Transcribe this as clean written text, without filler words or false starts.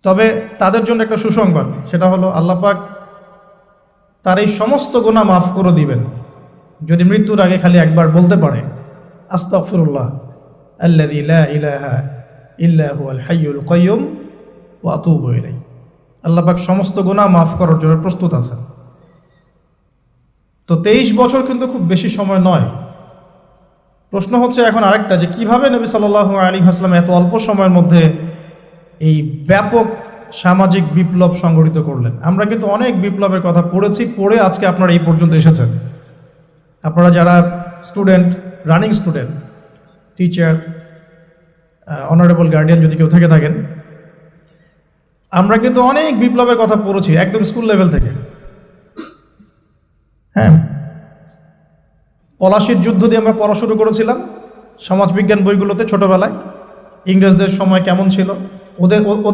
তবে তাদের জন্য একটা সুসংবাদ, সেটা হলো আল্লাহ পাক তার এই সমস্ত গুনাহ মাফ করে দিবেন যদি মৃত্যুর আগে খালি একবার বলতে পারে আস্তাগফিরুল্লাহ আল্লাযী লা ইলাহা ইল্লা হুয়াল হাইয়ুল কাইয়্যুম ওয়া আতুবু ইলাইহি। আল্লাহ পাক সমস্ত গুনাহ মাফ করার জন্য প্রস্তুত আছেন। তো 23 বছর কিন্তু খুব বেশি সময় নয়। প্রশ্ন হচ্ছে এখন আরেকটা, যে কিভাবে নবী সাল্লাল্লাহু আলাইহি ওয়াসাল্লাম এত অল্প সময়ের মধ্যে এই ব্যাপক সামাজিক বিপ্লব সংগঠিত করলেন। আমরা কিন্তু অনেক বিপ্লবের কথা পড়েছি, পড়ে আজকে আপনারা এই পর্যন্ত এসেছেন। আপনারা যারা student, running student, teacher, honourable guardian যদি কেউ থেকে থাকেন, আমরা কিন্তু অনেক বিপ্লবের কথা পড়েছি একদম স্কুল লেভেল থেকে। হ্যাঁ, পলাশির যুদ্ধ দিয়ে আমরা পড়া শুরু করেছিলাম সমাজবিজ্ঞান বইগুলোতে ছোটবেলায়। ইংরেজদের সময় কেমন ছিল, ওদের